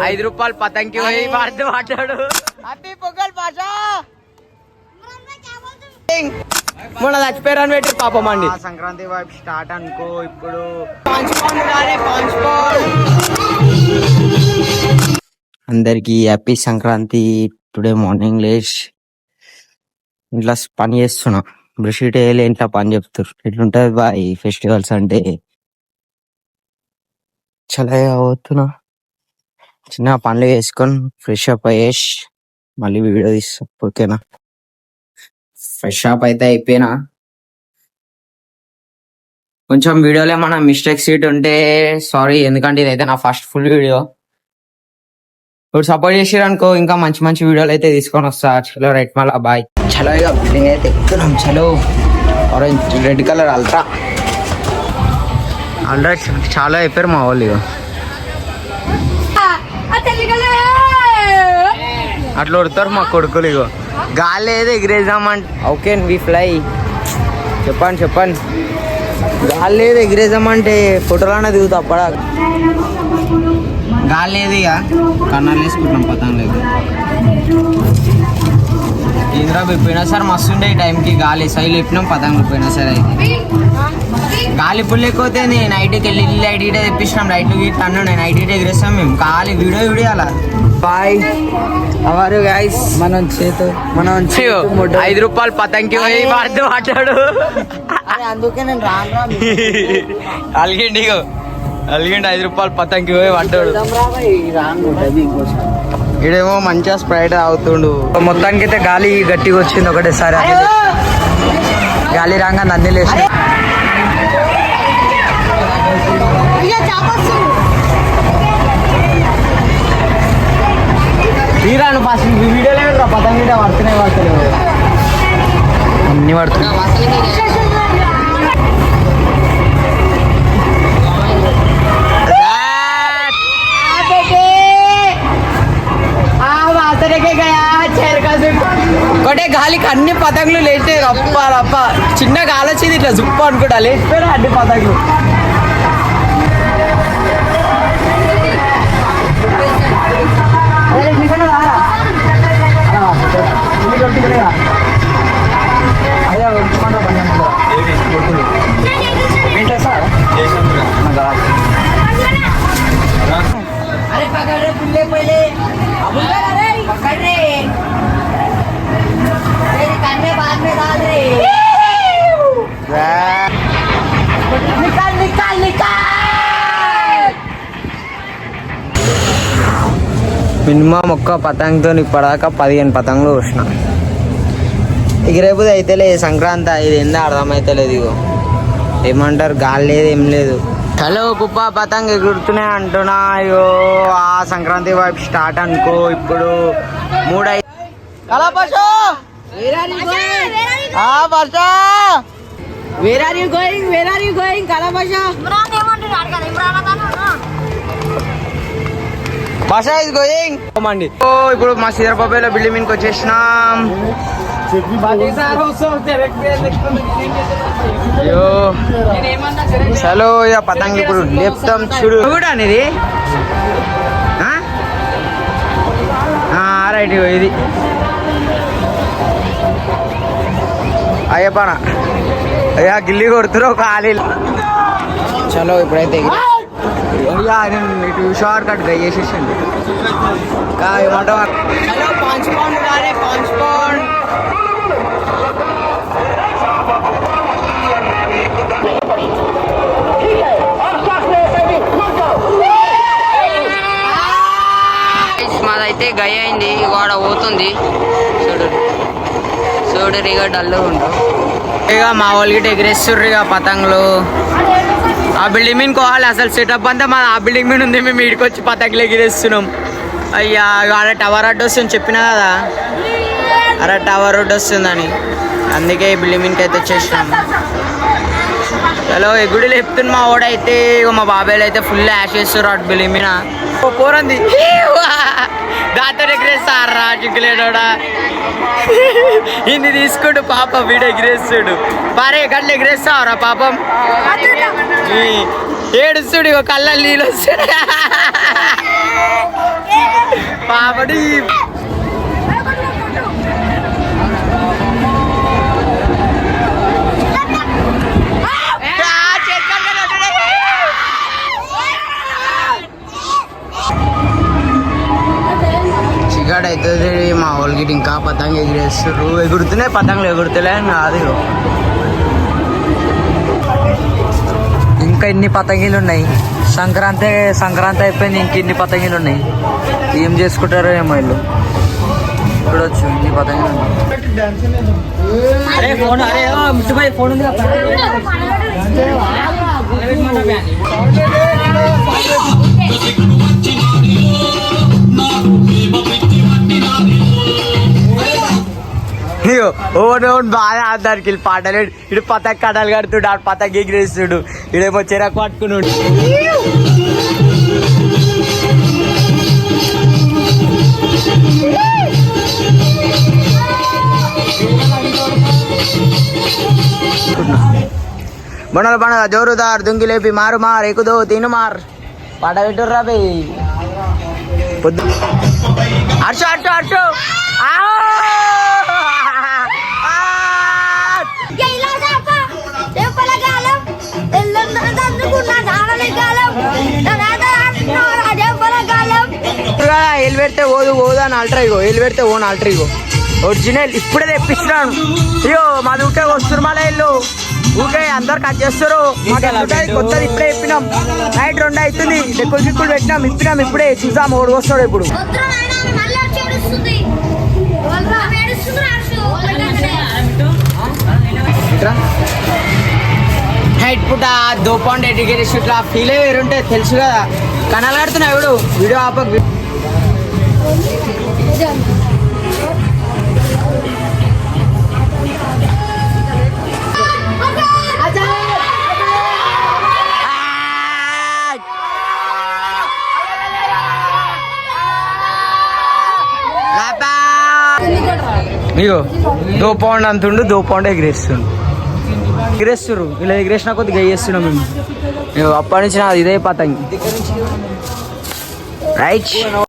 ₹5 పతంకి పోయి వాడితే మాట్లాడు. హ్యాపీ పొంగల్ భాష. మొన్న చచ్చిపోయారని పెట్టి పాపం అండి. సంక్రాంతి వైపు స్టార్ట్ అనుకో. ఇప్పుడు అందరికి హ్యాపీ సంక్రాంతి. టుడే మార్నింగ్ లేచి ఇంట్లో పని చేస్తున్నా. బ్రష్ వేయాలి, ఇంట్లో పని చెప్తారు. ఎట్లుంటది బా ఈ ఫెస్టివల్స్ అంటే. చాలా అవుతున్నా చిన్న పనులు వేసుకొని ఫ్రెష్ అప్ అయ్యేసి మళ్ళీ వీడియో తీస్తా. ఓకేనా? ఫ్రెష్ అప్ అయితే అయిపోయినా. కొంచెం వీడియోలో ఏమన్నా మిస్టేక్స్ సీట్ ఉంటే సారీ, ఎందుకంటే ఇదైతే నా ఫస్ట్ ఫుల్ వీడియో. ఇప్పుడు సపోర్ట్ చేసారు అనుకో, ఇంకా మంచి మంచి వీడియోలు అయితే తీసుకొని వస్తా. చలో రైట్, మళ్ళా బాయ్. చలో ఇక బిల్డింగ్ అయితే ఎక్కుతున్నాం. చలో ఆరెంజ్ రెడ్ కలర్ అల్ట్రా చాలా అయిపోయారు మా వాళ్ళు. ఇక అట్లా కొడతారు మా కొడుకులు. ఇగో గాలి ఏదో ఎగిరేద్దామంటే ఓకే వి ఫ్లై. చెప్పండి గాలి లేదు ఎగిరేద్దామంటే ఫోటోలన్నా దిగుతా. అప్పడా గాలి లేదు, ఇక కన్నాలు వేసుకుంటున్నాం పతంగ లేదు. ఇంద్రా పోయినా సార్ మస్తు ఉండే ఈ టైంకి గాలి సైలు చెప్పినాం పతంగులు పోయినా సరే. అయితే గాలి పుల్ ఎక్కువతే నైట్కి వెళ్ళి లైట్ ఇటే తెప్పించినాం. లైట్లు గీట్ అన్నాడు, నైట్ ఇటే ఎగిరేస్తాం మేము. గాలి వీడియో అలా. బాయ్ అవరు గైస్. మనం ₹5 పతంకి పోయి వాడితే మాట్లాడు. అందుకే నేను అలిగిండి ₹5 పతంకి పోయి పడ్డాడు. ఇడేమో మంచిగా స్ప్రైట్ అవుతుండు. మొత్తానికి అయితే గాలి గట్టిగా వచ్చింది ఒకటేసారి. గాలి రాగా నంది లేచి తీరాను ఫస్ట్ వీడియో లేదు. పతంగి పడుతున్నాయి అన్ని పడుతున్నాయి. ఒకటే గాలికి అన్ని పతంగులు లేచే రప్ప చిన్న గాలి వచ్చింది ఇట్లా జుప్పు అనుకుంటా లేచిపోయినా అన్ని పతంగులు. మినిమం ఒక్క పతంగుతో ఇప్పటిదాకా 15 పతంగులు వచ్చిన. ఇక రేపు అయితేలే సంక్రాంతి. ఇది ఏందో అర్థమైతలేదు. ఇగో ఏమంటారు, గాలి లేదు ఏం లేదు. హలో కుప్ప పతంగ ఎగురుతున్నాయి అంటున్నా. అయ్యో ఆ సంక్రాంతి వైపు స్టార్ట్ అనుకో. ఇప్పుడు 3 భాష ఇస్ గోయింగ్ అండి. ఇప్పుడు మా సీదర్బాబేలో బిల్డింగ్ మీదకి వచ్చేసినాం. చలో ఇక పతంగ ఇప్పుడు లేపుతాం. చూడు కూడా అనేది రైట్. ఇది అయ్యప్పనా అయ్యా గిల్లి కొడుతురు ఖాళీ. చలో ఇప్పుడైతే ఇటు షార్ట్ కట్ చేసేసింది. ఏమంటావు? మాదైతే గయ అయింది. వాడ పోతుంది చూడు ఇక డల్ ఉండు. ఇక మా వాళ్ళకి ఎగిరేస్తుర్రు ఇక పతంగులు. ఆ బిల్డింగ్ మీద కోవాలి. అసలు సెటప్ అంతా మా ఆ బిల్డింగ్ మీద ఉంది. మేము ఇడికి వచ్చి పతంగులు ఎగిరేస్తున్నాం. అయ్యా ఆడ టవర్ రోడ్ వస్తుంది చెప్పినా కదా, అరే టవర్ రోడ్ వస్తుందని. అందుకే ఈ బిల్డింగ్ మీదకి అయితే వచ్చేసినాం. చలో ఎగుడి లేపుతుంది మా ఓడైతే. మా బాబాయ్లు అయితే ఫుల్ యాష్ చేస్తారు అటు బిల్డింగ్ మీద. పోరంది దాంతో ఎగిరేస్తారా చిక్కులేడా. ఇన్ని తీసుకుంటూ పాపం వీడు ఎగిరేస్తాడు. పారే గడ్లు ఎగిరేస్తావురా పాపం. ఏడుస్తుడు ఇగో కళ్ళ నీళ్ళు వస్తాడు పాపడి. చిగాడు అవుతుంది మా వాళ్ళకి ఇంకా పతంగ ఎగిరేస్తారు. ఎగురుతున్నాయి పతంగులు ఎగురుతలే అని కాదు ఇగో. ఇంకా ఇన్ని పతంగిలు ఉన్నాయి. సంక్రాంతి అయిపోయింది, ఇంక ఇన్ని పతంగిలు ఉన్నాయి. ఏం చేసుకుంటారో ఏమో వీళ్ళు. చూడొచ్చు ఇన్ని పతంగిలు ఉన్నాయి. అరే ఫోన్, అరే ముట్టుపోయి ఫోన్ ఉంది. ఓన్ బాగా ఆడడానికి వెళ్ళి పాటలు. ఇటు పతక కడలు కడుతుడు, ఆడు పతక ఎగిరేస్తుడు, ఇడేమో చెరకు పట్టుకున్నాడు. బొండల పండుగ జోరుదార్ దుంగి లేపి మారు మార్ ఎక్కుదో తిను మార్ పాట పెట్టుర్రా బే పొద్దు. అర్షు అర్షు అర్షు ఎల్లు పెడితే ఓదు ఓదు అని అల్ట్రా. ఇగో ఎల్లు పెడితే ఓన్ అల్ట్రా. ఇగో ఒరిజినల్ ఇప్పుడే తెప్పిస్తున్నాను. ఇగో మాది ఊకే వస్తున్నారు మళ్ళీ ఇల్లు ఊకే అందరు కట్ చేస్తారు. కొత్తది ఇప్పుడే చెప్పినాం. నైట్ 2 అవుతుంది. డెక్కులు గిక్కులు పెట్టినాం, ఇప్పినాం. ఇప్పుడే చూసాం ఓడి వస్తాడు. ఇప్పుడు నైట్ పూట దోపండి ఎడ్యుకేషన్ ఇట్లా ఫీల్ అయ్యి వేరుంటే తెలుసు కదా. కనాలు కడుతున్నావు ఎవడు వీడియో ఆపకు. ఇగో దోపౌండ్ అంతుండు, దోపౌండ్ ఎగిరేస్తురు. ఇలా ఎగిరేసిన కొద్దిగా ఎగేస్తున్నాం మేము. అప్పటి నుంచి నాది ఇదే పతంగి రైట్.